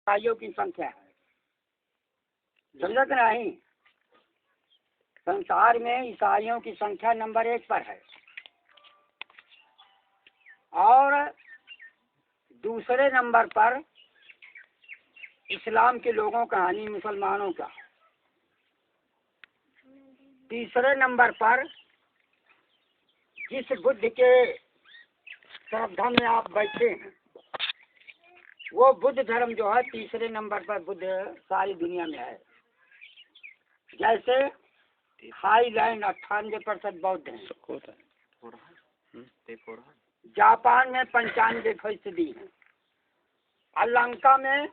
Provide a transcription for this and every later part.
ईसाइयों की संख्या है। समझ नहीं, संसार में ईसाइयों की संख्या नंबर 1 पर है और दूसरे नंबर पर इस्लाम के लोगों का यानी मुसलमानों का, तीसरे नंबर पर जिस बुद्ध के श्रद्धा में आप बैठे हैं वो बुद्ध धर्म जो है तीसरे नंबर पर बुद्ध सारी दुनिया में है। जैसे थाईलैंड 98% बौद्ध हैं, जापान में 95% है, श्रीलंका में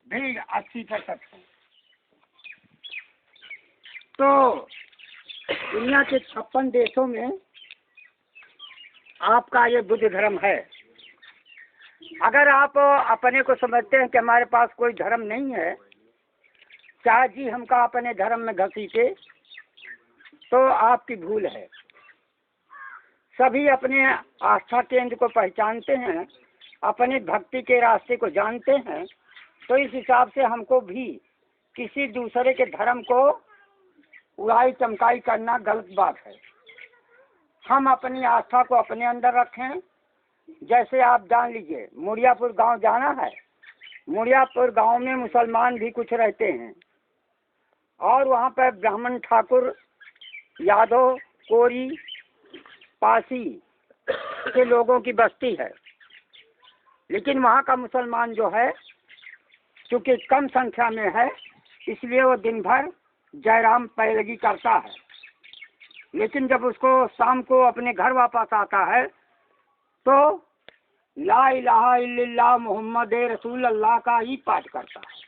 भी 80% है। तो दुनिया के 56 देशों में आपका ये बुद्ध धर्म है। अगर आप अपने को समझते हैं कि हमारे पास कोई धर्म नहीं है, चाहे जी हमका अपने धर्म में घसीटे, तो आपकी भूल है। सभी अपने आस्था केंद्र को पहचानते हैं, अपने भक्ति के रास्ते को जानते हैं, तो इस हिसाब से हमको भी किसी दूसरे के धर्म को उड़ाई चमकाई करना गलत बात है। हम अपनी आस्था को अपने अंदर रखें। जैसे आप जान लीजिए, मुड़ियापुर गांव जाना है, मुड़ियापुर गांव में मुसलमान भी कुछ रहते हैं और वहाँ पर ब्राह्मण, ठाकुर, यादव, कोरी, पासी के लोगों की बस्ती है। लेकिन वहाँ का मुसलमान जो है चूँकि कम संख्या में है, इसलिए वो दिन भर जयराम पैरवी करता है। लेकिन जब उसको शाम को अपने घर वापस आता है तो ला इलाहा इल्लल्लाह मोहम्मद रसूल अल्लाह का ही पाठ करता है।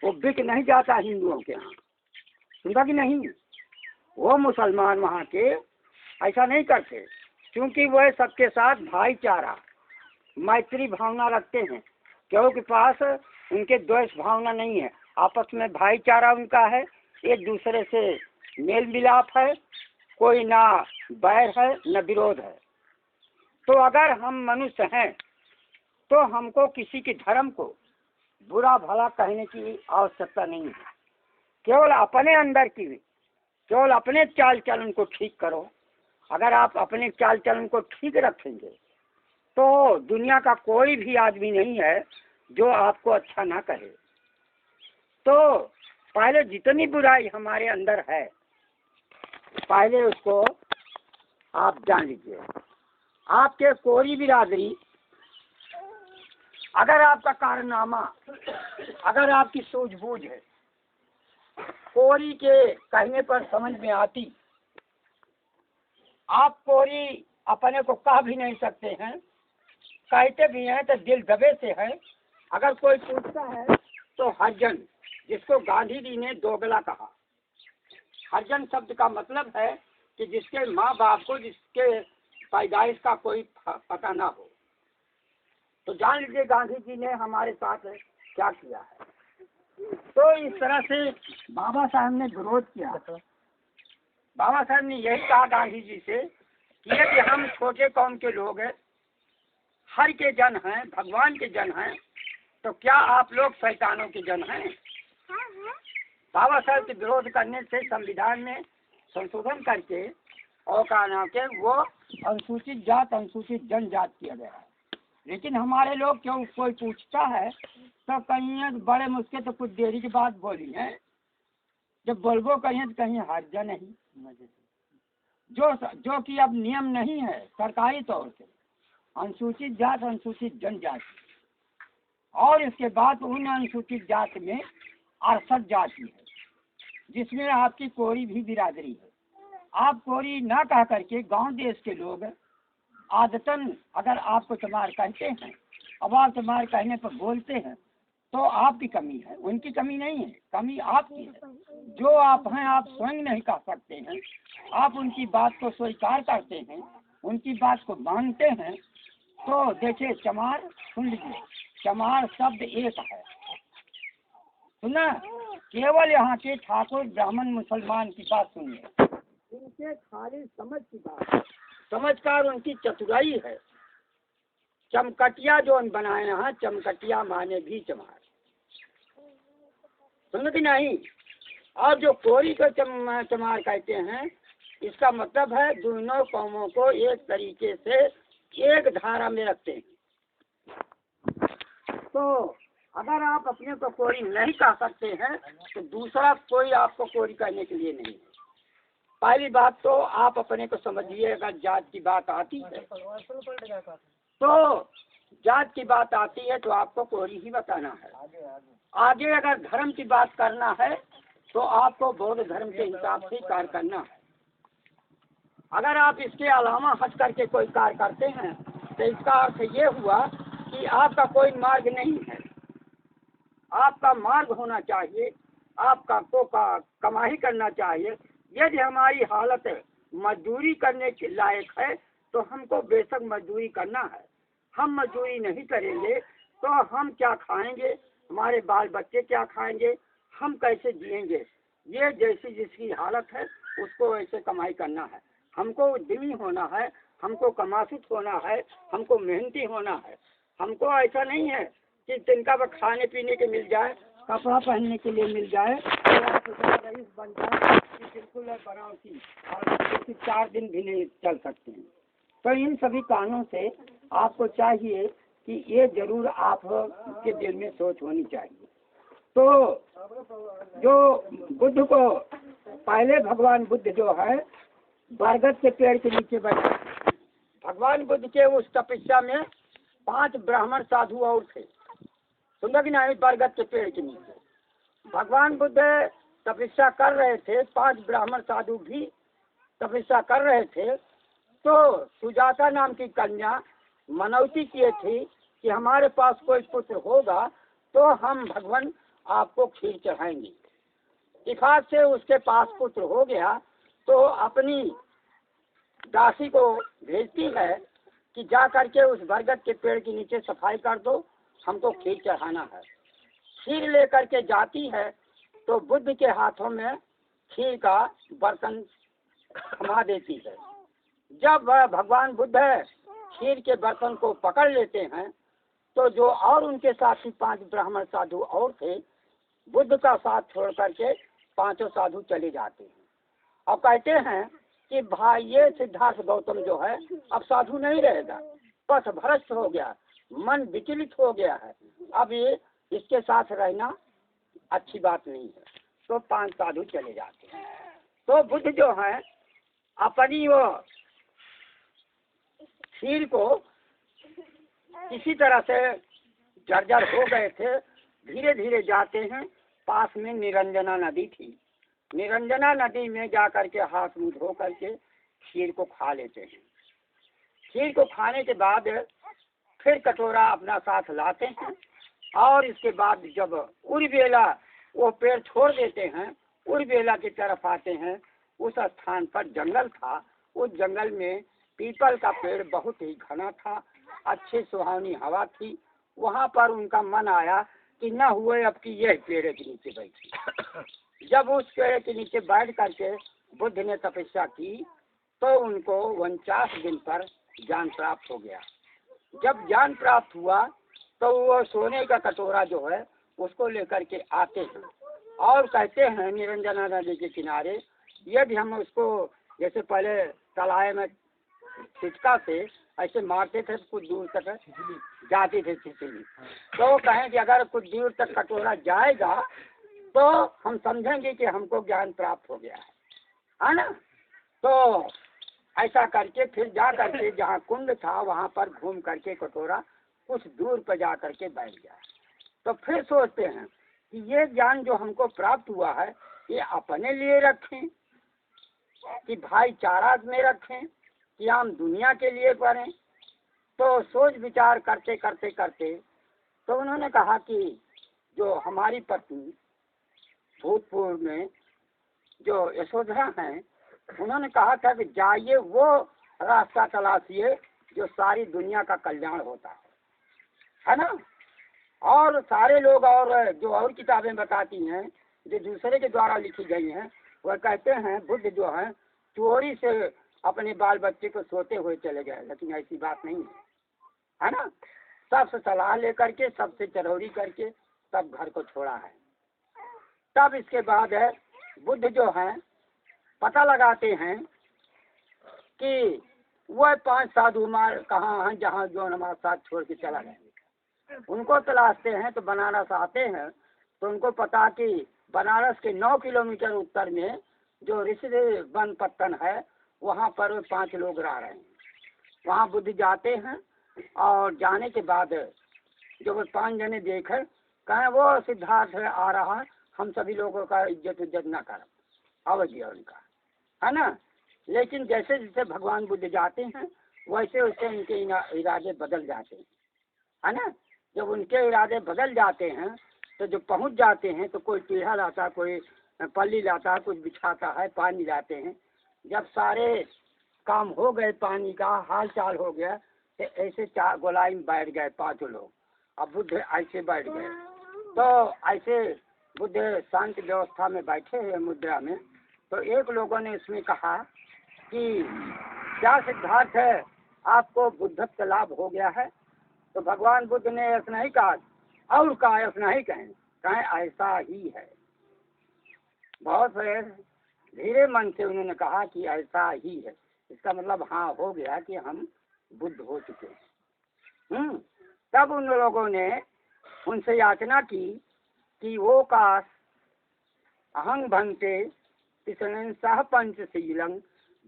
वो बिक नहीं जाता हिंदुओं के यहाँ, सुनता कि नहीं। वो मुसलमान वहाँ के ऐसा नहीं करते, क्योंकि वह सबके साथ भाईचारा मैत्री भावना रखते हैं। क्योंकि पास उनके द्वेष भावना नहीं है, आपस में भाईचारा उनका है, एक दूसरे से मेल मिलाप है, कोई ना बैर है न विरोध है। तो अगर हम मनुष्य हैं तो हमको किसी के धर्म को बुरा भला कहने की आवश्यकता नहीं है। केवल अपने अंदर की, केवल अपने चाल चलन को ठीक करो। अगर आप अपने चाल चलन को ठीक रखेंगे तो दुनिया का कोई भी आदमी नहीं है जो आपको अच्छा ना कहे। तो पहले जितनी बुराई हमारे अंदर है पहले उसको आप जान लीजिए। आपके कोरी बिरादरी, अगर आपका कारनामा, अगर आपकी सूझबूझ है, कोरी के कहने पर समझ में आती, आप कोरी अपने को कह भी नहीं सकते हैं, कहते भी हैं तो दिल दबे से है। अगर कोई पूछता है तो हरिजन, जिसको गांधी जी ने दोगला कहा। हरिजन शब्द का मतलब है कि जिसके माँ बाप को, जिसके पैदाइश का कोई पता ना हो। तो जान लीजिए गांधी जी ने हमारे साथ क्या किया है। तो इस तरह से बाबा साहब ने विरोध किया। बाबा साहब ने यही कहा गांधी जी से कि हम छोटे कौम के लोग हैं, हर के जन हैं, भगवान के जन हैं, तो क्या आप लोग शैतानों के जन हैं। बाबा साहब के विरोध करने से संविधान में संशोधन करके और कहा ना कि वो अनुसूचित जात अनुसूचित जनजात किया गया है। लेकिन हमारे लोग क्यों, कोई पूछता है तो कहीं बड़े मुश्किल तो कुछ देरी के बाद बोली है, जब बोलबो कहीं तो कहीं हर्जा नहीं, जो कि अब नियम नहीं है सरकारी तौर से, अनुसूचित जात अनुसूचित जनजाति। और इसके बाद उन अनुसूचित जात में 68 जाति है, जिसमें आपकी कोरी भी बिरादरी है। आप कोरी ना कह करके गांव देश के लोग आदतन अगर आपको चमार कहते हैं, अब आप चमार कहने पर बोलते हैं, तो आपकी कमी है, उनकी कमी नहीं है, कमी आपकी है। जो आप हैं आप स्वयं नहीं कह सकते हैं, आप उनकी बात को स्वीकार करते हैं, उनकी बात को मानते हैं। तो देखिए चमार, सुन लीजिए, चमार शब्द एक है, सुना। केवल यहाँ के ठाकुर ब्राह्मण मुसलमान की बात सुनिए, उनके खाली समझ की बात, समझकार उनकी चतुराई है। चमकटिया जो बनाए हैं, चमकटिया माने भी चमार, समझ कि नहीं। और जो कोरी को चमार कहते हैं, इसका मतलब है दोनों कौमों को एक तरीके से एक धारा में रखते हैं। तो अगर आप अपने को कोरी नहीं कह सकते हैं तो दूसरा कोई आपको कोरी कहने के लिए नहीं है। पहली बात तो आप अपने को समझिए, अगर जात की बात आती है तो जात की बात आती है तो आपको कोरी ही बताना है। आगे अगर धर्म की बात करना है तो आपको बौद्ध धर्म के हिसाब से कार्य करना है। अगर आप इसके अलावा हट करके कोई कार्य करते हैं तो इसका अर्थ ये हुआ कि आपका कोई मार्ग नहीं है। आपका मार्ग होना चाहिए, आपका को कमाई करना चाहिए। यदि हमारी हालत मजदूरी करने के लायक है तो हमको बेशक मजदूरी करना है। हम मजदूरी नहीं करेंगे तो हम क्या खाएंगे, हमारे बाल बच्चे क्या खाएंगे, हम कैसे जिएंगे। ये जैसी जिसकी हालत है उसको ऐसे कमाई करना है। हमको उद्यमी होना है, हमको कमासुत होना है, हमको मेहनती होना है। हमको ऐसा नहीं है कि तिनका वह खाने पीने के मिल जाए, कपड़ा पहनने के लिए मिल जाए तो आप रईस बन जाए कि बिल्कुल बनावटी और 4 दिन भी नहीं चल सकते हैं। तो इन सभी कारणों से आपको चाहिए कि ये जरूर आप के दिल में सोच होनी चाहिए। तो जो बुद्ध को पहले भगवान बुद्ध जो है बरगद के पेड़ के नीचे बैठे। भगवान बुद्ध के उस तपस्या में 5 ब्राह्मण साधु और थे, सुंदर कि नहीं। बरगद के पेड़ के नीचे भगवान बुद्ध तपस्या कर रहे थे, 5 ब्राह्मण साधु भी तपस्या कर रहे थे। तो सुजाता नाम की कन्या मनौती किए थी कि हमारे पास कोई पुत्र होगा तो हम भगवान आपको खीर चढ़ाएंगे। इफात से उसके पास पुत्र हो गया तो अपनी दासी को भेजती है कि जा करके उस बरगद के पेड़ के नीचे सफाई कर दो, हमको खीर चढ़ाना है। खीर लेकर के जाती है तो बुद्ध के हाथों में खीर का बर्तन थमा देती है। जब वह भगवान बुद्ध खीर के बर्तन को पकड़ लेते हैं तो जो और उनके साथी 5 ब्राह्मण साधु और थे, बुद्ध का साथ छोड़ करके 5 साधु चले जाते हैं और कहते हैं कि भाई ये सिद्धार्थ गौतम जो है अब साधु नहीं रहेगा, पथ भ्रष्ट हो गया, मन विचलित हो गया है, अब ये इसके साथ रहना अच्छी बात नहीं है। तो 5 साधु चले जाते हैं। तो बुद्ध जो है अपनी वो खीर को किसी तरह से जर्जर हो गए थे, धीरे धीरे जाते हैं। पास में निरंजना नदी थी, निरंजना नदी में जा करके हाथ मुँह धो करके खीर को खा लेते हैं। खीर को खाने के बाद फिर कटोरा अपना साथ लाते हैं और इसके बाद जब उर्वेला वो पेड़ छोड़ देते हैं, उर्वेला की तरफ आते हैं। उस स्थान पर जंगल था, उस जंगल में पीपल का पेड़ बहुत ही घना था, अच्छी सुहावनी हवा थी। वहाँ पर उनका मन आया कि न हुए अब की यह पेड़ के नीचे बैठी। जब उस पेड़ के नीचे बैठ करके बुद्ध ने तपस्या की तो उनको 49 दिन पर ज्ञान प्राप्त हो गया। जब ज्ञान प्राप्त हुआ तो वो सोने का कटोरा जो है उसको लेकर के आते हैं और कहते हैं निरंजना नदी के किनारे, यदि हम उसको जैसे पहले तलाए में छिटका से ऐसे मारते थे कुछ दूर तक जाती थी छिछली, तो कहें कि अगर कुछ दूर तक कटोरा जाएगा तो हम समझेंगे कि हमको ज्ञान प्राप्त हो गया है ना। तो ऐसा करके फिर जा करके जहाँ कुंड था वहाँ पर घूम करके कटोरा कुछ दूर पर जा करके बैठ गया। तो फिर सोचते हैं कि ये ज्ञान जो हमको प्राप्त हुआ है ये अपने लिए रखें कि भाईचारा में रखें कि हम दुनिया के लिए करें। तो सोच विचार करते करते करते तो उन्होंने कहा कि जो हमारी पत्नी भूतपूर्व में जो यशोधरा हैं, उन्होंने कहा था कि जाइए वो रास्ता तलाशिए जो सारी दुनिया का कल्याण होता है ना। और सारे लोग और जो और किताबें बताती हैं जो दूसरे के द्वारा लिखी गई हैं, वह कहते हैं बुद्ध जो है चोरी से अपने बाल बच्चे को सोते हुए चले गए, लेकिन ऐसी बात नहीं है। है ना। सबसे सलाह लेकर के, सबसे चरौरी करके तब घर को छोड़ा है। तब इसके बाद है बुद्ध जो हैं पता लगाते हैं कि वह 5 साधु मार कहाँ हैं जहाँ जो हमारे साथ छोड़ के चला गया। उनको तलाशते हैं तो बनारस आते हैं तो उनको पता कि बनारस के 9 किलोमीटर उत्तर में जो ऋषि वन पत्तन है वहाँ पर वो 5 लोग रह रहे हैं। वहाँ बुद्ध जाते हैं और जाने के बाद जो वो 5 जने देखे कहें वो सिद्धार्थ आ रहा, हम सभी लोगों का इज्जत न कर अवधि उनका, है ना। लेकिन जैसे जैसे भगवान बुद्ध जाते हैं वैसे वैसे उनके इरादे बदल जाते हैं, है ना। जब उनके इरादे बदल जाते हैं तो जब पहुंच जाते हैं तो कोई टीढ़ा लाता, कोई पल्ली लाता, कुछ बिछाता है, पानी लाते हैं। जब सारे काम हो गए, पानी का हाल चाल हो गया तो ऐसे 4 गोलाई में बैठ गए 5 लोग। अब बुद्ध ऐसे बैठ गए तो ऐसे बुद्ध शांत व्यवस्था में बैठे हुए मुद्रा में। तो एक लोगों ने इसमें कहा कि क्या सिद्धार्थ है आपको बुद्धत्व लाभ हो गया है। तो भगवान बुद्ध ने ऐसा नहीं कहा और कहा ऐसा नहीं कहें ऐसा ही है। बहुत धीरे मन से उन्होंने कहा कि ऐसा ही है। इसका मतलब हाँ हो गया कि हम बुद्ध हो चुके हैं। तब उन लोगों ने उनसे याचना की कि वो काश अहं भंते तिसरन सह पंचशीलं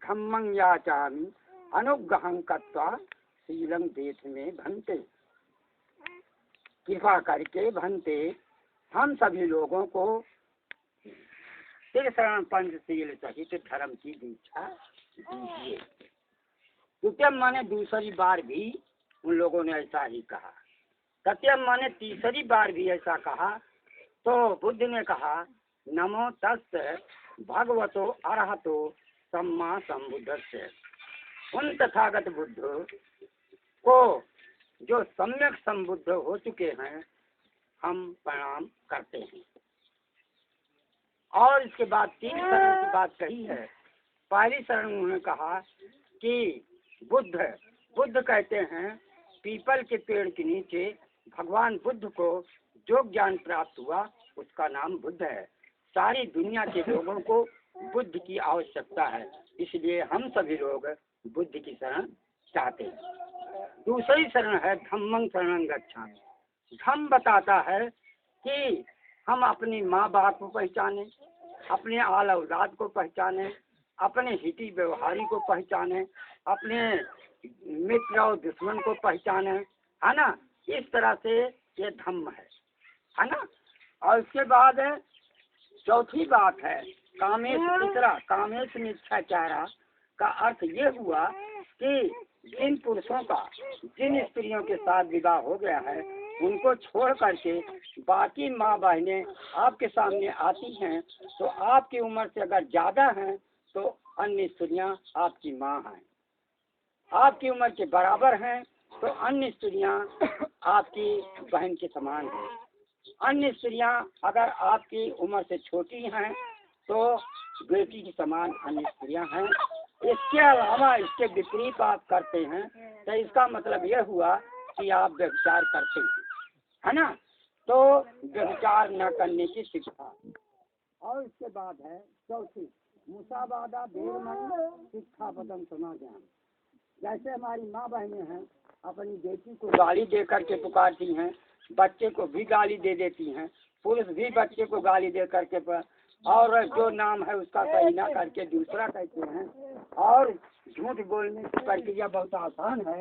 धम्मं याचामि अनुग्रहं कृत्वा शीलं देश में भंते। कृपा करके भंते हम सभी लोगों को तिसरण पंचशील सहित धर्म की दीक्षा दीजिए। द्वितीय माने दूसरी बार भी उन लोगों ने ऐसा ही कहा। तृतीय माने तीसरी बार भी ऐसा कहा। तो बुद्ध ने कहा नमो तस् भगवतो अरहतो सम्मा संबुद्धस्य। उन तथागत बुद्ध को जो सम्यक संबुद्ध हो चुके हैं हम प्रणाम करते हैं। और इसके बाद 3 शरण की बात कही है। पहली शरण उन्होंने कहा कि बुद्ध कहते हैं पीपल के पेड़ के नीचे भगवान बुद्ध को जो ज्ञान प्राप्त हुआ उसका नाम बुद्ध है। सारी दुनिया के लोगों को बुद्ध की आवश्यकता है, इसलिए हम सभी लोग बुद्ध की शरण चाहते हैं। दूसरी शरण है धम्मं शरणं गच्छामि। धम्म बताता है कि हम अपनी माँ बाप को पहचाने, अपने आल औलाद को पहचाने, अपने हिती व्यवहारी को पहचाने, अपने मित्र और दुश्मन को पहचाने, है ना। इस तरह से ये धम्म है ना। और उसके बाद चौथी बात है कामेश। तीसरा कामेश मिथ्याचारा का अर्थ ये हुआ कि जिन पुरुषों का जिन स्त्रियों के साथ विवाह हो गया है उनको छोड़ करके बाकी माँ बहनें आपके सामने आती हैं तो आपकी उम्र से अगर ज़्यादा हैं तो अन्य स्त्रियाँ आपकी माँ हैं। आपकी उम्र के बराबर हैं तो अन्य स्त्रियाँ आपकी बहन के समान हैं। अन्य स्त्रियाँ अगर आपकी उम्र से छोटी हैं तो बेटी के समान अन्य स्त्रियाँ हैं। इसके अलावा इसके विपरीत आप करते हैं तो इसका मतलब यह हुआ कि आप व्यभिचार करते हैं, है ना। तो व्यभिचार न करने की शिक्षा। और इसके बाद है चौथी मुसावादा देवमन शिक्षा पदम समाज्ञान। जैसे हमारी माँ बहनें हैं अपनी बेटी को गाली दे करके पुकारती हैं, बच्चे को भी गाली दे देती हैं, पुरुष भी बच्चे को गाली दे करके और जो नाम है उसका सही ना करके दूसरा कहते हैं। और झूठ बोलने की प्रक्रिया बहुत आसान है।